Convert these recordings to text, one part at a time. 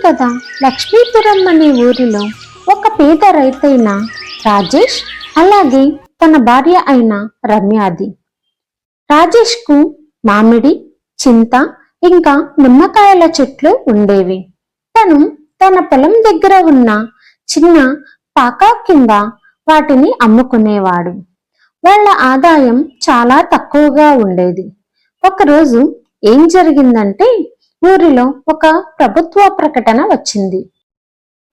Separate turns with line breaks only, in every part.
కథ లక్ష్మీపురం అనే ఊరిలో ఒక పేద రైతైన రాజేష్, అలాగే తన భార్య అయిన రమ్యాది. రాజేష్కు మామిడి, చింత ఇంకా నిమ్మకాయల చెట్లు ఉండేవి. తను తన పొలం దగ్గర ఉన్న చిన్న పాకా కింద వాటిని అమ్ముకునేవాడు. వాళ్ళ ఆదాయం చాలా తక్కువగా ఉండేది. ఒకరోజు ఏం జరిగిందంటే, ఊరిలో ఒక ప్రభుత్వ ప్రకటన వచ్చింది.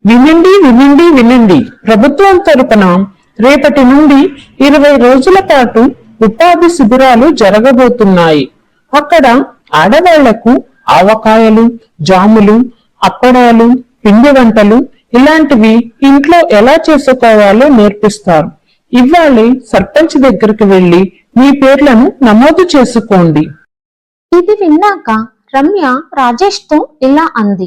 వినండి వినండి వినండి, ప్రభుత్వం తరపున రేపటి నుండి 20 రోజుల పాటు ఉపాధి శిబిరాలు జరగబోతున్నాయి. అక్కడ ఆడవాళ్లకు ఆవకాయలు, జాములు, అప్పడాలు, పిండి వంటలు ఇలాంటివి ఇంట్లో ఎలా చేసుకోవాలో నేర్పిస్తారు. ఇవ్వాలి సర్పంచ్ దగ్గరికి వెళ్లి మీ పేర్లను నమోదు చేసుకోండి.
ఇది విన్నాక రమ్య రాజేష్తో ఇలా అంది,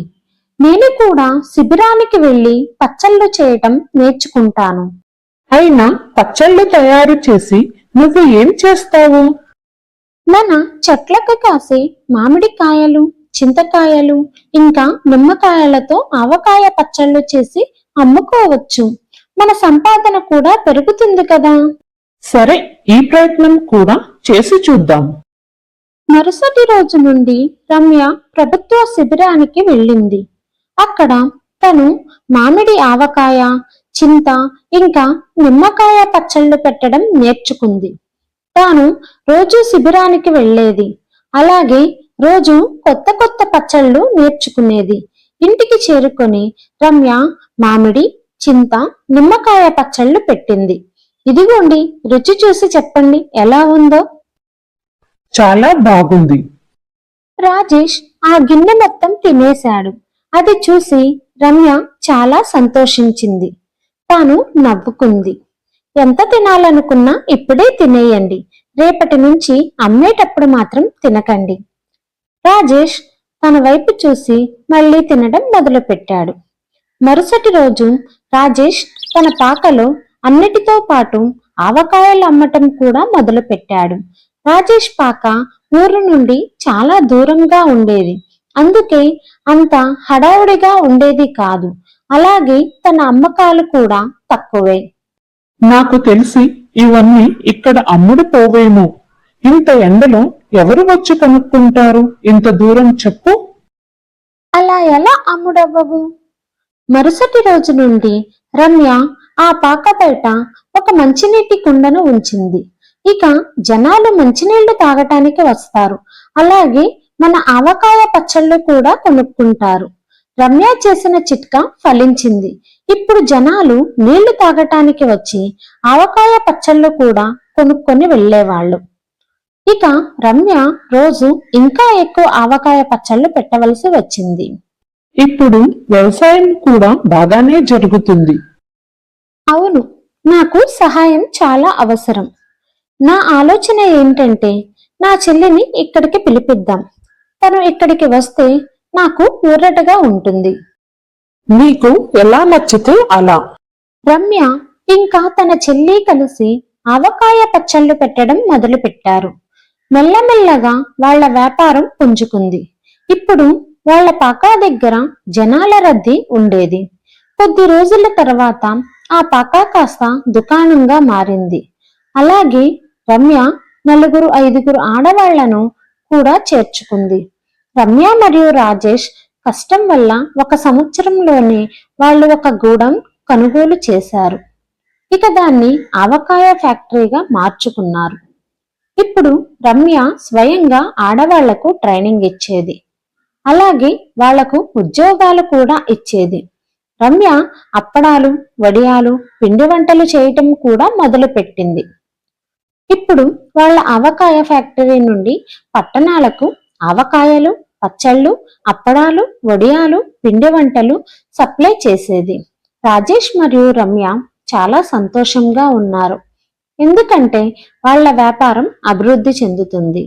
నేను కూడా శిబిరానికి వెళ్లి పచ్చళ్ళు చేయటం నేర్చుకుంటాను.
అయినా పచ్చళ్ళు తయారు చేసి నువ్వు ఏం చేస్తావు?
మన చెట్లకు కాసే మామిడికాయలు, చింతకాయలు ఇంకా నిమ్మకాయలతో ఆవకాయ పచ్చళ్ళు చేసి అమ్ముకోవచ్చు. మన సంపాదన కూడా పెరుగుతుంది కదా.
సరే, ఈ ప్రయత్నం కూడా చేసి చూద్దాం.
మరుసటి రోజు నుండి రమ్య ప్రభుత్వ శిబిరానికి వెళ్ళింది. అక్కడ తను మామిడి ఆవకాయ, చింత ఇంకా నిమ్మకాయ పచ్చళ్ళు పెట్టడం నేర్చుకుంది. తాను రోజు శిబిరానికి వెళ్ళేది. అలాగే రోజు కొత్త కొత్త పచ్చళ్ళు నేర్చుకునేది. ఇంటికి చేరుకొని రమ్య మామిడి, చింత, నిమ్మకాయ పచ్చళ్ళు పెట్టింది. ఇదిగోండి, రుచి చూసి చెప్పండి ఎలా ఉందో.
చాలా బాగుంది.
రాజేష్ ఆ గిన్నె మొత్తం తినేశాడు. అది చూసి రమ్య చాలా సంతోషించింది. తాను నవ్వుకుంది. ఎంత తినాలనుకున్నా ఇప్పుడే తినేయండి, రేపటి నుంచి అమ్మేటప్పుడు మాత్రం తినకండి. రాజేష్ తన వైపు చూసి మళ్ళీ తినడం మొదలుపెట్టాడు. మరుసటి రోజు రాజేష్ తన పాకలో అన్నిటితో పాటు ఆవకాయలు అమ్మటం కూడా మొదలుపెట్టాడు. రాజేష్ పాక ఊరు నుండి చాలా దూరంగా ఉండేది. అందుకే అంత హడావుడిగా ఉండేది కాదు. అలాగే తన అమ్మకాలు కూడా తక్కువే.
నాకు తెలిసి ఇవన్నీ ఇక్కడ అమ్ముడు పోవేమో. ఇంత ఎండలో ఎవరు వచ్చి కనుక్కుంటారు? ఇంత దూరం చెప్పు.
అలా ఎలా అమ్ముడవ్వవు? మరుసటి రోజు నుండి రమ్య ఆ పాక బయట ఒక మంచినీటి కుండను ఉంచింది. ఇక జనాలు మంచినీళ్లు తాగటానికి వస్తారు. అలాగే మన ఆవకాయ పచ్చళ్ళు కూడా కొనుక్కుంటారు. రమ్య చేసిన చిట్కా ఫలించింది. ఇప్పుడు జనాలు నీళ్లు తాగటానికి వచ్చి ఆవకాయ పచ్చళ్ళు కూడా కొనుక్కొని వెళ్లేవాళ్లు. ఇక రమ్య రోజు ఇంకా ఎక్కువ ఆవకాయ పచ్చళ్ళు పెట్టవలసి వచ్చింది.
ఇప్పుడు వ్యవసాయం కూడా బాగానే జరుగుతుంది.
అవును, నాకు సహాయం చాలా అవసరం. నా ఆలోచన ఏంటంటే, నా చెల్లిని ఇక్కడికి పిలిపిద్దాం. తను ఇక్కడికి వస్తే నాకు ఊరటగా ఉంటుంది.
నీకు ఎలా నచ్చితే అలా.
రమ్య ఇంకా తన చెల్లి కలిసి ఆవకాయ పచ్చళ్ళు పెట్టడం మొదలుపెట్టారు. మెల్లమెల్లగా వాళ్ల వ్యాపారం పుంజుకుంది. ఇప్పుడు వాళ్ల పాకా దగ్గర జనాల రద్దీ ఉండేది. కొద్ది రోజుల తర్వాత ఆ పాకా కాస్త దుకాణంగా మారింది. అలాగే రమ్య 4-5 ఆడవాళ్లను కూడా చేర్చుకుంది. రమ్య మరియు రాజేష్ కష్టం వల్ల 1 సంవత్సరంలోనే వాళ్ళు ఒక గూడెం కొనుగోలు చేశారు. ఇక దాన్ని ఆవకాయ ఫ్యాక్టరీగా మార్చుకున్నారు. ఇప్పుడు రమ్య స్వయంగా ఆడవాళ్లకు ట్రైనింగ్ ఇచ్చేది. అలాగే వాళ్లకు ఉద్యోగాలు కూడా ఇచ్చేది. రమ్య అప్పడాలు, వడియాలు, పిండి వంటలు చేయటం కూడా మొదలుపెట్టింది. ఇప్పుడు వాళ్ళ ఆవకాయ ఫ్యాక్టరీ నుండి పట్టణాలకు ఆవకాయలు, పచ్చళ్ళు, అప్పడాలు, వడియాలు, పిండి వంటలు సప్లై చేసేది. రాజేష్ మరియు రమ్య చాలా సంతోషంగా ఉన్నారు. ఎందుకంటే వాళ్ళ వ్యాపారం అభివృద్ధి చెందుతుంది.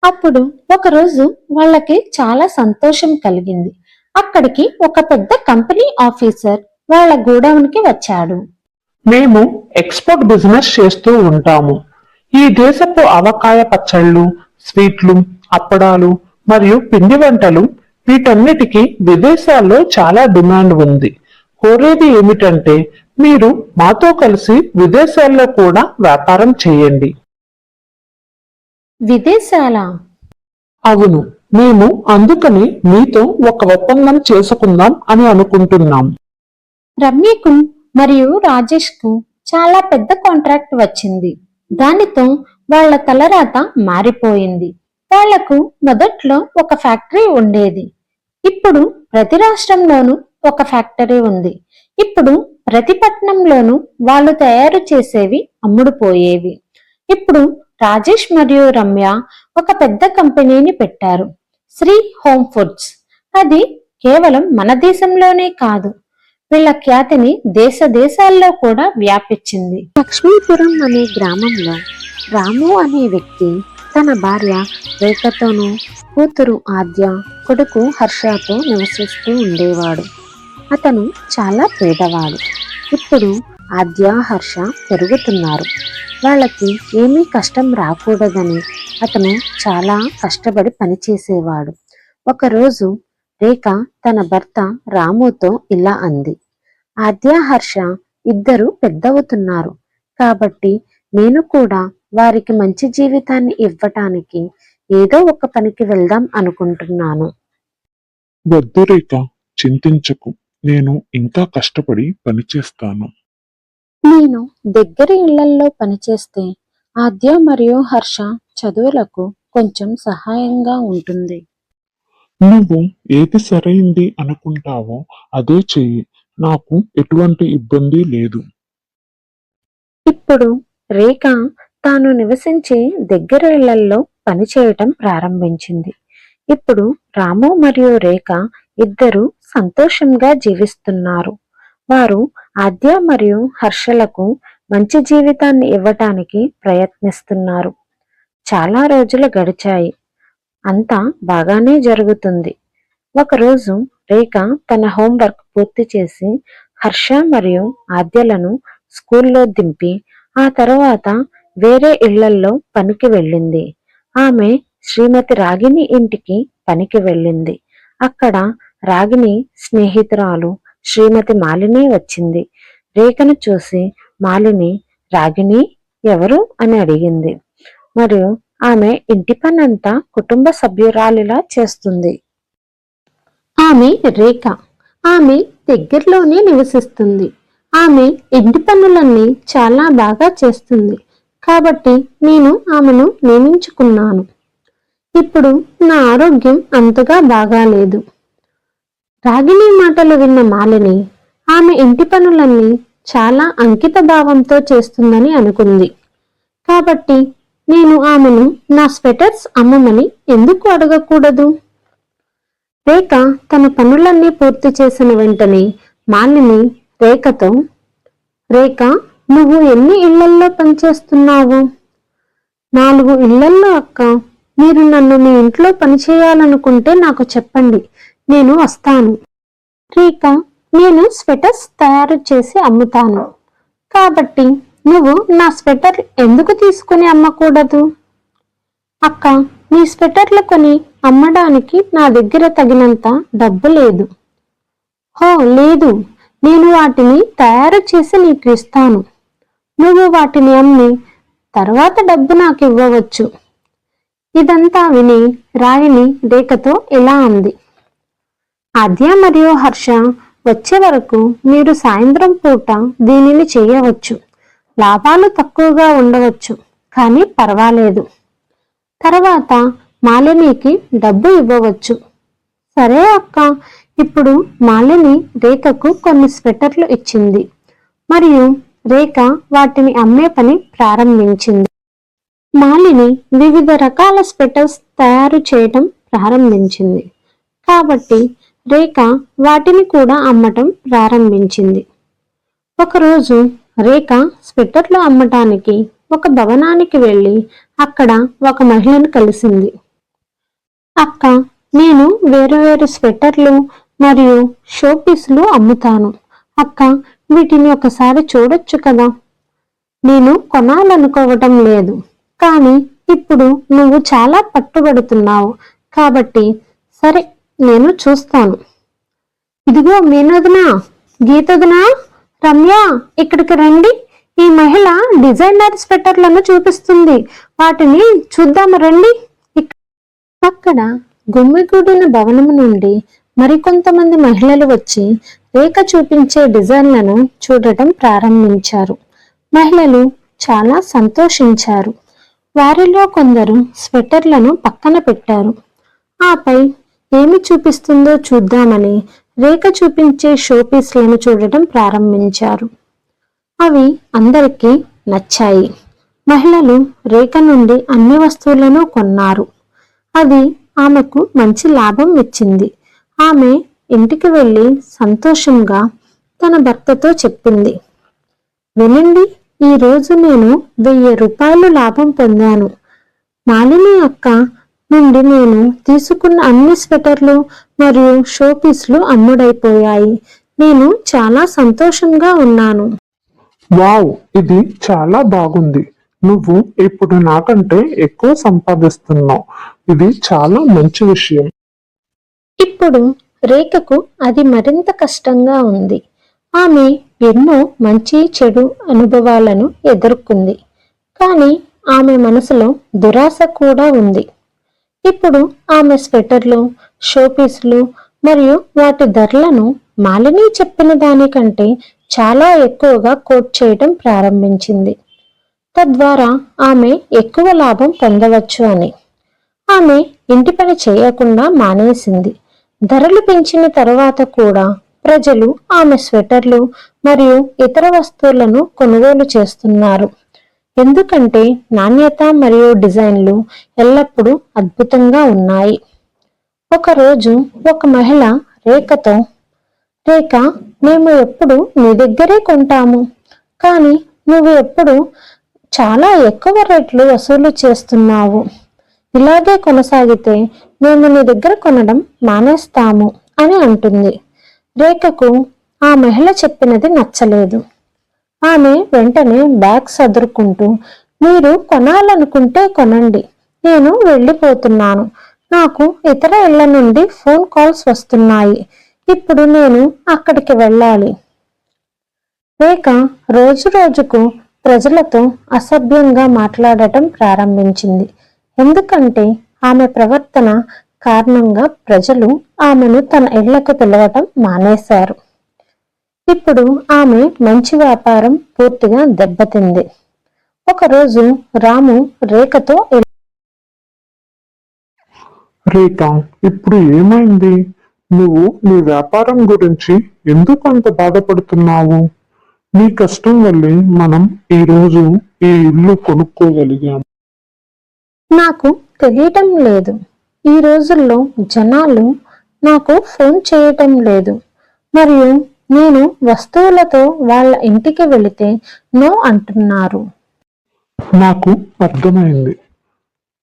అప్పుడు ఒకరోజు వాళ్ళకి చాలా సంతోషం కలిగింది. అక్కడికి ఒక పెద్ద కంపెనీ ఆఫీసర్ వాళ్ళ గోడౌన్కి వచ్చాడు.
మేము ఎక్స్పోర్ట్ బిజినెస్ చేస్తూ ఉంటాము. ఈ దేశపు ఆవకాయ పచ్చళ్ళు, స్వీట్లు, అప్పడాలు మరియు పిండి వంటలు వీటన్నిటికీ విదేశాల్లో చాలా డిమాండ్ ఉంది. కోరేది ఏమిటంటే మీరు మాతో కలిసి విదేశాల్లో కూడా వ్యాపారం చేయండి.
విదేశాల
అవును, మేము అందుకని మీతో ఒక ఒప్పందం చేసుకుందాం అని అనుకుంటున్నాం.
రమ్యకు మరియు రాజేష్ కు చాలా పెద్ద కాంట్రాక్ట్ వచ్చింది. దానితో వాళ్ళ తలరాత మారిపోయింది. వాళ్లకు మొదట్లో ఒక ఫ్యాక్టరీ ఉండేది. ఇప్పుడు ప్రతి రాష్ట్రంలోనూ ఒక ఫ్యాక్టరీ ఉంది. ఇప్పుడు ప్రతి పట్టణంలోనూ వాళ్ళు తయారు చేసేవి అమ్ముడుపోయేవి. ఇప్పుడు రాజేష్ మరియు రమ్య ఒక పెద్ద కంపెనీని పెట్టారు, శ్రీ హోమ్ ఫుడ్స్. అది కేవలం మన దేశంలోనే కాదు, వీళ్ళ ఖ్యాతిని దేశ దేశాల్లో కూడా వ్యాపించింది. లక్ష్మీపురం అనే గ్రామంలో రాము అనే వ్యక్తి తన భార్య రేఖతోనూ, కూతురు ఆద్య, కొడుకు హర్షతో నివసిస్తూ ఉండేవాడు. అతను చాలా పేదవాడు. ఇప్పుడు ఆద్య, హర్ష పెరుగుతున్నారు. వాళ్ళకి ఏమీ కష్టం రాకూడదని అతను చాలా కష్టపడి పనిచేసేవాడు. ఒకరోజు రేఖ తన భర్త రాముతో ఇలా అంది, ఆద్య, హర్ష ఇద్దరు పెద్దవుతున్నారు కాబట్టి నేను కూడా వారికి మంచి జీవితాన్ని ఇవ్వటానికి ఏదో ఒక పనికి వెళ్దాం అనుకుంటున్నాను.
వద్దు రేఖ, చింతించకు. నేను ఇంకా కష్టపడి పనిచేస్తాను.
నేను దగ్గరి ఇళ్లల్లో పనిచేస్తే ఆద్య మరియు హర్ష చదువులకు కొంచెం సహాయంగా ఉంటుంది.
నువ్వు ఏది సరైంది అనుకుంటావో అదే చెయ్యి. నాకు ఎటువంటి ఇబ్బంది లేదు.
ఇప్పుడు రేఖ తాను నివసించే దగ్గర ఇళ్లల్లో పనిచేయటం ప్రారంభించింది. ఇప్పుడు రాము మరియు రేఖ ఇద్దరు సంతోషంగా జీవిస్తున్నారు. వారు ఆద్య మరియు హర్షలకు మంచి జీవితాన్ని ఇవ్వటానికి ప్రయత్నిస్తున్నారు. చాలా రోజులు గడిచాయి. అంతా బాగానే జరుగుతుంది. ఒకరోజు రేఖ తన హోంవర్క్ పూర్తి చేసి హర్ష మరియు ఆద్యలను స్కూల్లో దింపి ఆ తర్వాత వేరే ఇళ్లల్లో పనికి వెళ్ళింది. ఆమె శ్రీమతి రాగిణి ఇంటికి పనికి వెళ్ళింది. అక్కడ రాగిణి స్నేహితురాలు శ్రీమతి మాలిని వచ్చింది. రేఖను చూసి మాలిని రాగిణి ఎవరు అని అడిగింది. మరియు ఆమె ఇంటి పనంతా కుటుంబ సభ్యురాలిలా చేస్తుంది. ఆమె రేఖ. ఆమె దగ్గరలోనే నివసిస్తుంది. ఆమె ఇంటి పనులన్నీ చాలా బాగా చేస్తుంది కాబట్టి నేను ఆమెను నియమించుకున్నాను. ఇప్పుడు నా ఆరోగ్యం అంతగా బాగాలేదు. రాగిణి మాటలు విన్న మాలిని ఆమె ఇంటి పనులన్నీ చాలా అంకిత భావంతో చేస్తుందని అనుకుంది. కాబట్టి నేను ఆమెను నా స్వెటర్స్ అమ్మమని ఎందుకు అడగకూడదు? రేఖ తన పనులన్నీ పూర్తి చేసిన వెంటనే మాలిని రేఖతో, రేఖ, నువ్వు ఎన్ని ఇళ్లల్లో పనిచేస్తున్నావు? 4 ఇళ్లల్లో అక్క. మీరు నన్ను మీ ఇంట్లో పనిచేయాలనుకుంటే నాకు చెప్పండి, నేను వస్తాను. రేఖ, నేను స్వెటర్స్ తయారు చేసి అమ్ముతాను కాబట్టి నువ్వు నా స్వెటర్ ఎందుకు తీసుకుని అమ్మకూడదు? అక్క, నీ స్వెటర్లు కొని అమ్మడానికి నా దగ్గర తగినంత డబ్బు లేదు. హో లేదు, నేను వాటిని తయారు చేసి నీకు ఇస్తాను. నువ్వు వాటిని అమ్మి తర్వాత డబ్బు నాకు ఇవ్వవచ్చు. ఇదంతా విని రాగిణి రేఖతో ఇలా అంది, ఆద్య మరియు హర్ష వచ్చే వరకు మీరు సాయంత్రం పూట దీనిని చేయవచ్చు. లాభాలు తక్కువగా ఉండవచ్చు కానీ పర్వాలేదు. తర్వాత మాలినికి డబ్బు ఇవ్వవచ్చు. సరే అక్క. ఇప్పుడు మాలిని రేఖకు కొన్ని స్వెటర్లు ఇచ్చింది మరియు రేఖ వాటిని అమ్మే పని ప్రారంభించింది. మాలిని వివిధ రకాల స్వెటర్స్ తయారు చేయటం ప్రారంభించింది కాబట్టి రేఖ వాటిని కూడా అమ్మటం ప్రారంభించింది. ఒకరోజు రేఖ స్వెటర్లు అమ్మటానికి ఒక భవనానికి వెళ్ళి అక్కడ ఒక మహిళను కలిసింది. అక్క, నేను వేరు స్వెటర్లు మరియు షోపీసులు అమ్ముతాను. అక్క, వీటిని ఒకసారి చూడొచ్చు కదా? నేను కొనాలనుకోవటం లేదు కానీ ఇప్పుడు నువ్వు చాలా పట్టుబడుతున్నావు కాబట్టి సరే, నేను చూస్తాను. ఇదిగో మీనొదినా, గీతొదినా, రమ్య, ఇక్కడికి రండి. ఈ మహిళ డిజైనర్ స్వెటర్లను చూపిస్తుంది. వాటిని చూద్దాము రండి. అక్కడ గుమ్మిగూడిన భవనము నుండి మరికొంతమంది మహిళలు వచ్చి రేఖ చూపించే డిజైన్లను చూడటం ప్రారంభించారు. మహిళలు చాలా సంతోషించారు. వారిలో కొందరు స్వెటర్లను పక్కన పెట్టారు. ఆపై ఏమి చూపిస్తుందో చూద్దామని రేఖ చూపించే షోపీస్లను చూడటం ప్రారంభించారు. అవి అందరికీ నచ్చాయి. మహిళలు రేఖ నుండి అన్ని వస్తువులను కొన్నారు. అది ఆమెకు మంచి లాభం ఇచ్చింది. ఆమె ఇంటికి వెళ్ళి సంతోషంగా తన భర్తతో చెప్పింది, వినండి, ఈ రోజు నేను 1000 రూపాయలు లాభం పొందాను. మాలిని అక్క నుండి నేను తీసుకున్న అన్ని స్వెటర్లు మరియు షోపీస్లు అమ్ముడైపోయాయి. నేను చాలా సంతోషంగా ఉన్నాను.
వావ్, ఇది చాలా బాగుంది. నువ్వు ఇప్పుడు నాకంటే ఎక్కువ సంపాదిస్తున్నావు. ఇది చాలా మంచి విషయం.
ఇప్పుడు రేఖకు అది మరింత కష్టంగా ఉంది. ఆమె ఎన్నో మంచి చెడు అనుభవాలను ఎదుర్కొంది. కానీ ఆమె మనసులో దురాశ కూడా ఉంది. ఇప్పుడు ఆమె స్వెటర్లు, షోపీస్లు మరియు వాటి ధరలను మాలిని చెప్పిన దానికంటే చాలా ఎక్కువగా కోట్ చేయడం ప్రారంభించింది. తద్వారా ఆమె ఎక్కువ లాభం పొందవచ్చు అని. ఆమె ఇంటి పని చేయకుండా మానేసింది. ధరలు పెంచిన తరువాత కూడా ప్రజలు ఆమె స్వెటర్లు మరియు ఇతర వస్తువులను కొనుగోలు చేస్తున్నారు. ఎందుకంటే నాణ్యత మరియు డిజైన్లు ఎల్లప్పుడూ అద్భుతంగా ఉన్నాయి. ఒకరోజు ఒక మహిళ రేఖతో, రేఖ, మేము ఎప్పుడు నీ దగ్గరే కొంటాము, కానీ నువ్వు ఎప్పుడు చాలా ఎక్కువ రేట్లు వసూలు చేస్తున్నావు. ఇలాగే కొనసాగితే మేము నీ దగ్గర కొనడం మానేస్తాము అని అంటుంది. రేఖకు ఆ మహిళ చెప్పినది నచ్చలేదు. ఆమె వెంటనే బ్యాగ్ సదురుకుంటూ, మీరు కొనాలనుకుంటే కొనండి, నేను వెళ్ళిపోతున్నాను. నాకు ఇతర ఇళ్ల నుండి ఫోన్ కాల్స్ వస్తున్నాయి. ఇప్పుడు నేను అక్కడికి వెళ్ళాలి. రేఖ రోజు రోజుకు ప్రజలతో అసభ్యంగా మాట్లాడటం ప్రారంభించింది. ఎందుకంటే ఆమె ప్రవర్తన కారణంగా ప్రజలు ఆమెను తన ఇళ్లకు పిలవటం మానేశారు. ఇప్పుడు ఆమె మంచి వ్యాపారం పూర్తిగా దెబ్బతింది. ఒకరోజు రాము రేఖతో,
రేఖ, ఇప్పుడు ఏమైంది? నువ్వు నీ వ్యాపారం గురించి ఎందుకు అంత బాధపడుతున్నావు? నీ కష్టం వల్లే మనం ఈరోజు ఈ ఇల్లు కొనుక్కోగలిగాం.
నాకు తెలియటం లేదు. ఈ రోజుల్లో జనాలు నాకు ఫోన్ చేయటం లేదు, మరియు నేను వస్తువులతో వాళ్ళ ఇంటికి వెళితే నో అంటున్నారు.
నాకు అర్థమైంది.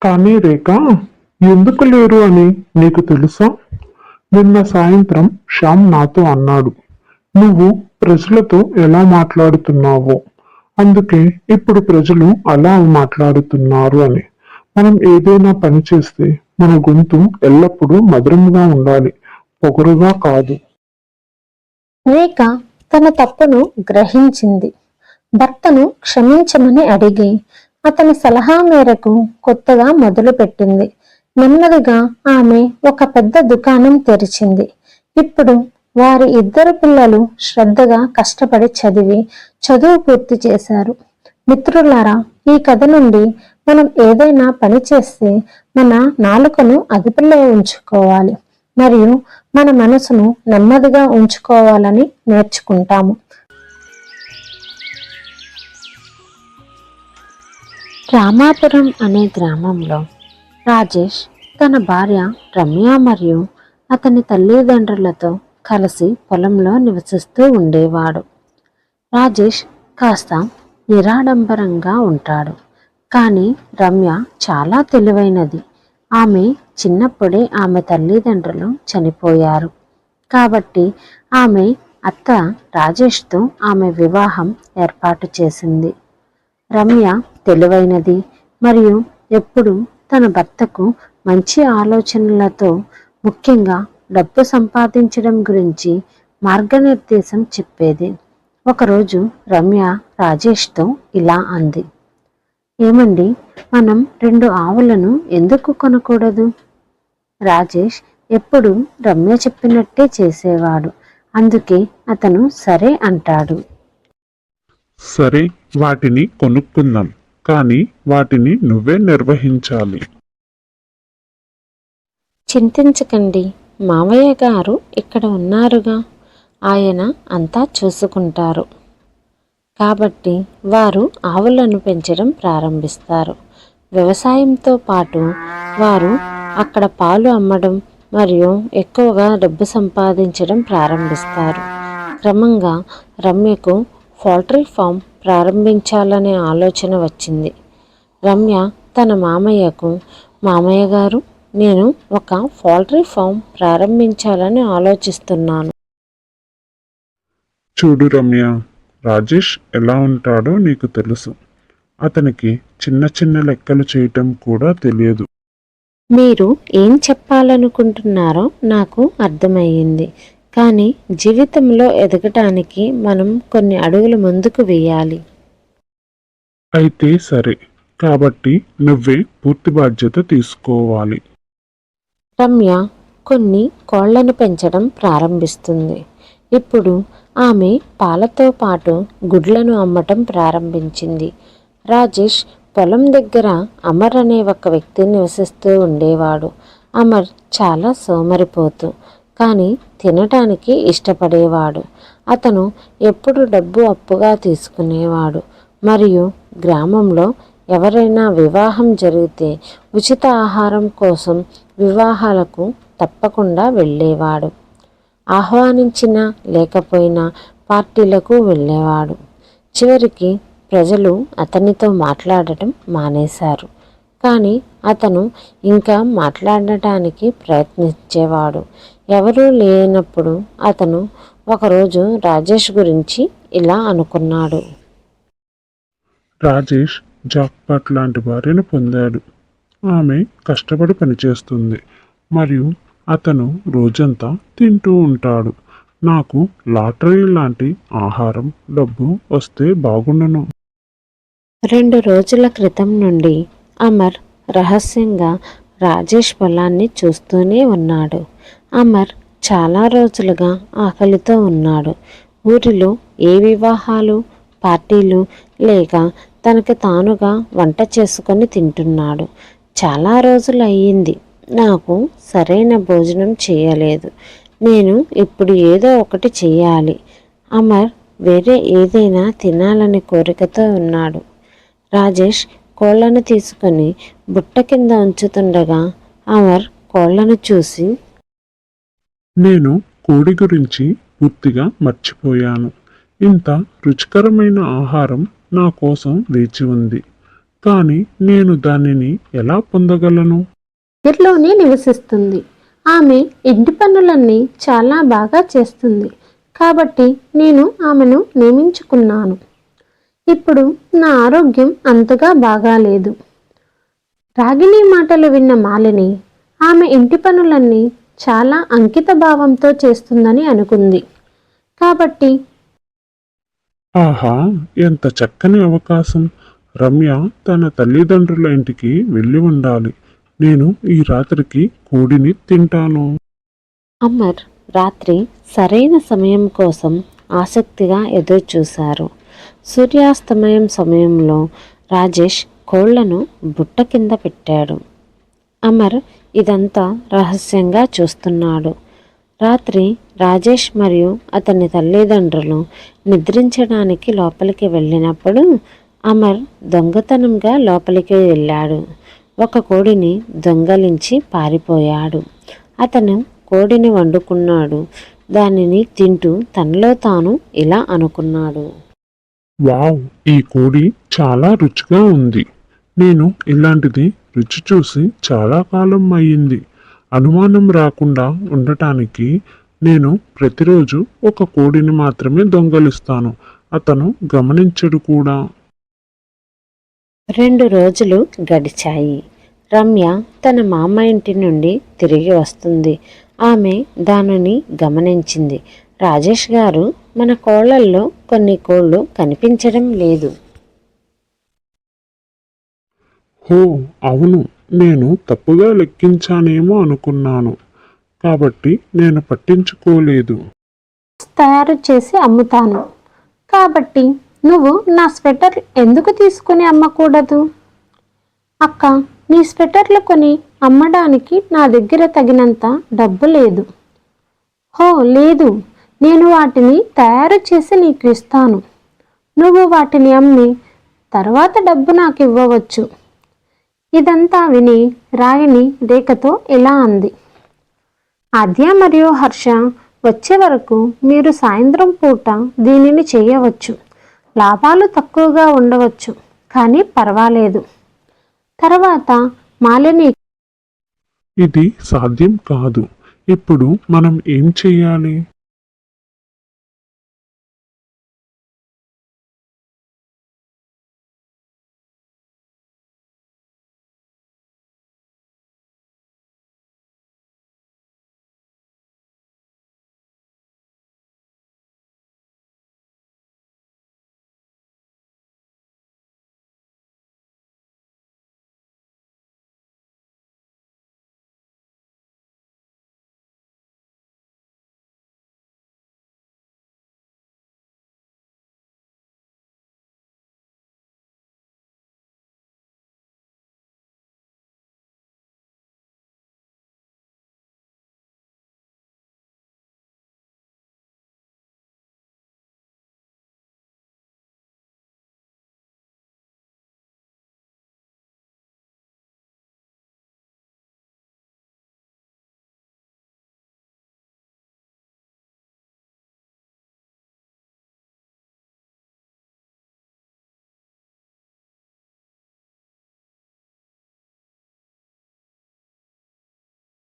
కానీ రేఖ, ఎందుకు లేరు అని నీకు తెలుసా? నిన్న సాయంత్రం శ్యామ్ నాతో అన్నాడు, నువ్వు ప్రజలతో ఎలా మాట్లాడుతున్నావో, అందుకే ఇప్పుడు ప్రజలు అలా మాట్లాడుతున్నారు అని. మనం ఏదైనా పని చేస్తే మన గొంతు ఎల్లప్పుడూ మధురంగా ఉండాలి, పొగరుగా కాదు.
రేఖ తన తప్పును గ్రహించింది. భర్తను క్షమించమని అడిగి అతని సలహా మేరకు కొత్తగా మొదలుపెట్టింది. నెమ్మదిగా ఆమె ఒక పెద్ద దుకాణం తెరిచింది. ఇప్పుడు వారి 2 పిల్లలు శ్రద్ధగా కష్టపడి చదువు పూర్తి చేశారు. మిత్రులారా, ఈ కథ నుండి మనం ఏదైనా పని చేస్తే మన నాలుకను అదుపులో ఉంచుకోవాలి మరియు మన మనసును నెమ్మదిగా ఉంచుకోవాలని నేర్చుకుంటాము. రామాపురం అనే గ్రామంలో రాజేష్ తన భార్య రమ్య మరియు అతని తల్లిదండ్రులతో కలిసి పొలంలో నివసిస్తూ ఉండేవాడు. రాజేష్ కాస్త నిరాడంబరంగా ఉంటాడు, కానీ రమ్య చాలా తెలివైనది. ఆమె చిన్నప్పుడే ఆమె తల్లిదండ్రులు చనిపోయారు కాబట్టి ఆమె అత్త రాజేష్తో ఆమె వివాహం ఏర్పాటు చేసింది. రమ్య తెలివైనది మరియు ఎప్పుడు తన భర్తకు మంచి ఆలోచనలతో, ముఖ్యంగా డబ్బు సంపాదించడం గురించి మార్గనిర్దేశం చెప్పేది. ఒకరోజు రమ్య రాజేష్తో ఇలా అంది, ఏమండి, మనం 2 ఆవులను ఎందుకు కొనకూడదు? రాజేష్ ఎప్పుడు రమ్య చెప్పినట్టే చేసేవాడు. అందుకే అతను సరే అంటాడు.
సరే, వాటిని కొనుక్కుందాం, కానీ వాటిని నువ్వే నిర్వహించాలి.
చింతించకండి, మావయ్య గారు ఇక్కడ ఉన్నారుగా, ఆయన అంతా చూసుకుంటారు. కాబట్టి వారు ఆవులను పెంచడం ప్రారంభిస్తారు. వ్యవసాయంతో పాటు వారు అక్కడ పాలు అమ్మడం మరియు ఎక్కువగా డబ్బు సంపాదించడం ప్రారంభిస్తారు. క్రమంగా రమ్యకు పౌల్ట్రీ ఫామ్ ప్రారంభించాలనే ఆలోచన వచ్చింది. రమ్య తన మామయ్యకు, మామయ్య గారు, నేను ఒక పౌల్ట్రీ ఫామ్ ప్రారంభించాలని ఆలోచిస్తున్నాను.
చూడు రమ్య, రాజేష్ ఎలా ఉంటాడో నీకు తెలుసు. అతనికి చిన్న చిన్న లెక్కలు చేయటం కూడా తెలియదు.
మీరు ఏం చెప్పాలనుకుంటున్నారో నాకు అర్థమయ్యింది. కానీ జీవితంలో ఎదగటానికి మనం కొన్ని అడుగులు ముందుకు వేయాలి.
అయితే సరే, కాబట్టి నువ్వే పూర్తి బాధ్యత తీసుకోవాలి.
రమ్య కొన్ని కోళ్లను పెంచడం ప్రారంభిస్తుంది. ఇప్పుడు ఆమె పాలతో పాటు గుడ్లను అమ్మటం ప్రారంభించింది. రాజేష్ పొలం దగ్గర అమర్ అనే ఒక వ్యక్తి నివసిస్తూ ఉండేవాడు. అమర్ చాలా సోమరిపోతు, కానీ తినటానికి ఇష్టపడేవాడు. అతను ఎప్పుడు డబ్బు అప్పుగా తీసుకునేవాడు మరియు గ్రామంలో ఎవరైనా వివాహం జరిగితే ఉచిత ఆహారం కోసం వివాహాలకు తప్పకుండా వెళ్ళేవాడు. ఆహ్వానించినా లేకపోయినా పార్టీలకు వెళ్ళేవాడు. చివరికి ప్రజలు అతనితో మాట్లాడటం మానేశారు. కానీ అతను ఇంకా మాట్లాడటానికి ప్రయత్నించేవాడు. ఎవరూ లేనప్పుడు అతను ఒకరోజు రాజేష్ గురించి ఇలా అనుకున్నాడు.
రాజేష్ జాక్పాట్ లాంటి భార్యను పొందాడు. ఆమె కష్టపడి పనిచేస్తుంది మరియు అతను రోజంతా తింటూ ఉంటాడు. నాకు లాటరీ లాంటి ఆహారం డబ్బు వస్తే బాగుండును.
2 రోజుల క్రితం నుండి అమర్ రహస్యంగా రాజేష్ పొలాన్ని చూస్తూనే ఉన్నాడు. అమర్ చాలా రోజులుగా ఆకలితో ఉన్నాడు. ఊరిలో ఏ వివాహాలు, పార్టీలు లేక తనకు తానుగా వంట చేసుకొని తింటున్నాడు. చాలా రోజులు అయ్యింది నాకు సరైన భోజనం చేయలేదు. నేను ఇప్పుడు ఏదో ఒకటి చెయ్యాలి. అమర్ వేరే ఏదైనా తినాలని కోరికతో ఉన్నాడు. రాజేష్ కోళ్లను తీసుకొని బుట్ట కింద ఉంచుతుండగా అమర్ కోళ్లను చూసి,
నేను కోడి గురించి పూర్తిగా మర్చిపోయాను. ఇంత రుచికరమైన ఆహారం నా కోసం వేచి ఉంది, కానీ నేను దానిని ఎలా పొందగలను?
దగ్గరలోనే నివసిస్తుంది. ఆమె ఇంటి పనులన్నీ చాలా బాగా చేస్తుంది. కాబట్టి నేను ఆమెను నియమించుకున్నాను. ఇప్పుడు నా ఆరోగ్యం అంతగా బాగాలేదు. రాగిణి మాటలు విన్న మాలిని ఆమె ఇంటి పనులన్నీ చాలా అంకిత భావంతో చేస్తుందని అనుకుంది. కాబట్టి
ఆహా, ఎంత చక్కని అవకాశం! రమ్య తన తల్లిదండ్రుల ఇంటికి వెళ్ళి ఉండాలి. నేను ఈ రాత్రికి కోడిని తింటాను.
అమర్ రాత్రి సరైన సమయం కోసం ఆసక్తిగా ఎదురుచూశారు. సూర్యాస్తమయం సమయంలో రాజేష్ కోళ్లను బుట్ట కింద పెట్టాడు. అమర్ ఇదంతా రహస్యంగా చూస్తున్నాడు. రాత్రి రాజేష్ మరియు అతని తల్లిదండ్రులు నిద్రించడానికి లోపలికి వెళ్ళినప్పుడు అమర్ దొంగతనంగా లోపలికి వెళ్ళాడు. ఒక కోడిని దొంగలించి పారిపోయాడు. అతను కోడిని వండుకున్నాడు. దానిని తింటూ తనలో తాను ఇలా అనుకున్నాడు.
వావ్, ఈ కోడి చాలా రుచిగా ఉంది. నేను ఇలాంటిది రుచి చూసి చాలా కాలం అయ్యింది. అనుమానం రాకుండా ఉండటానికి నేను ప్రతిరోజు ఒక కోడిని మాత్రమే దొంగలిస్తాను. అతను గమనించడు కూడా.
2 రోజులు గడిచాయి. రమ్య తన మామ ఇంటి నుండి తిరిగి వస్తుంది. ఆమె దానిని గమనించింది. రాజేష్ గారు, మన కోళ్లల్లో కొన్ని కోళ్లు కనిపించడం లేదు.
హో అవును, నేను తప్పుగా లెక్కించానేమో అనుకున్నాను, కాబట్టి నేను పట్టించుకోలేదు.
తయారు చేసి అమ్ముతాను, కాబట్టి నువ్వు నా స్వెటర్ ఎందుకు తీసుకుని అమ్మకూడదు? అక్క, నీ స్వెటర్లు కొని అమ్మడానికి నా దగ్గర తగినంత డబ్బు లేదు. హో లేదు, నేను వాటిని తయారు చేసి నీకు ఇస్తాను. నువ్వు వాటిని అమ్మి తర్వాత డబ్బు నాకు ఇవ్వవచ్చు. ఇదంతా విని రాగిణి రేఖతో ఇలా అంది. ఆద్య మరియు హర్ష వచ్చే వరకు మీరు సాయంత్రం పూట దీనిని చేయవచ్చు. లాభాలు తక్కువగా ఉండవచ్చు, కానీ పర్వాలేదు. తర్వాత మాలిని,
ఇది సాధ్యం కాదు. ఇప్పుడు మనం ఏం చెయ్యాలి?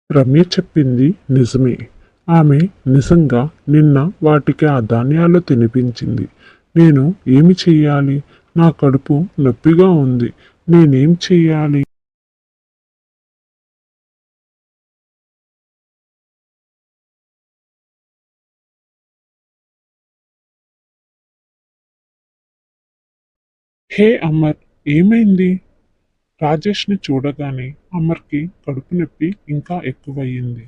రమ్య చెప్పింది నిజమే. ఆమె నిజంగా నిన్న వాటికి ఆ ధాన్యాలు తినిపించింది. నేను ఏమి చెయ్యాలి? నా కడుపు నొప్పిగా ఉంది. నేనేం చెయ్యాలి? హే అమర్, ఏమైంది? రాజేష్ని చూడగానే అమర్కి కడుపు నొప్పి ఇంకా ఎక్కువయ్యింది.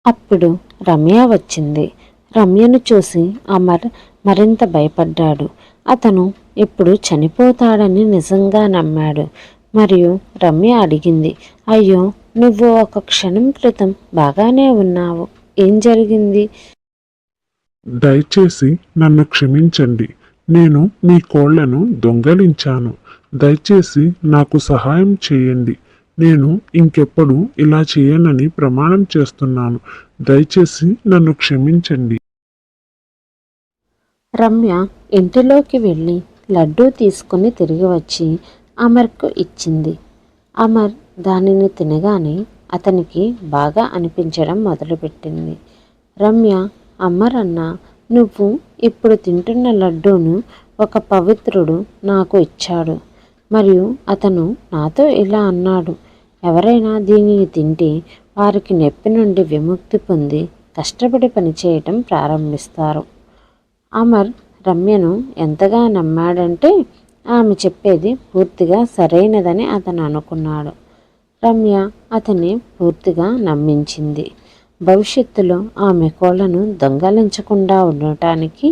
అప్పుడు రమ్య వచ్చింది. రమ్యను చూసి అమర్ మరింత భయపడ్డాడు. అతను ఇప్పుడు చనిపోతాడని నిజంగా నమ్మాడు. మరియు రమ్య అడిగింది, అయ్యో, నువ్వు ఒక క్షణం క్రితం బాగానే ఉన్నావు, ఏం జరిగింది?
దయచేసి నన్ను క్షమించండి. నేను మీ కోళ్లను దొంగలించాను. దయచేసి నాకు సహాయం చేయండి. నేను ఇంకెప్పుడు ఇలా చేయనని ప్రమాణం చేస్తున్నాను. దయచేసి నన్ను క్షమించండి.
రమ్య ఇంటిలోకి వెళ్ళి లడ్డూ తీసుకుని తిరిగి వచ్చి అమర్కు ఇచ్చింది. అమర్ దానిని తినగానే అతనికి బాగా అనిపించడం మొదలుపెట్టింది. రమ్య, అమర్ అన్న, నువ్వు ఇప్పుడు తింటున్న లడ్డూను ఒక పవిత్రుడు నాకు ఇచ్చాడు. మరియు అతను నాతో ఇలా అన్నాడు, ఎవరైనా దీనిని తింటే వారికి నొప్పి నుండి విముక్తి పొంది కష్టపడి పనిచేయటం ప్రారంభిస్తారు. అమర్ రమ్యను ఎంతగా నమ్మాడంటే ఆమె చెప్పేది పూర్తిగా సరైనదని అతను అనుకున్నాడు. రమ్య అతన్ని పూర్తిగా నమ్మించింది. భవిష్యత్తులో ఆమె కోళ్లను దొంగలించకుండా ఉండటానికి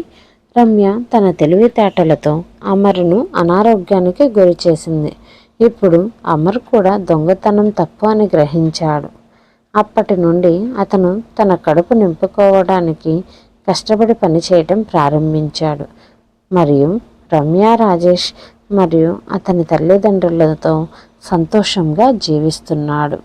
రమ్య తన తెలివితేటలతో అమరును అనారోగ్యానికి గురి చేసింది. ఇప్పుడు అమర్ కూడా దొంగతనం తప్పు అని గ్రహించాడు. అప్పటి నుండి అతను తన కడుపు నింపుకోవడానికి కష్టపడి పనిచేయటం ప్రారంభించాడు. మరియు రమ్య, రాజేష్ మరియు అతని తల్లిదండ్రులతో సంతోషంగా జీవిస్తున్నాడు.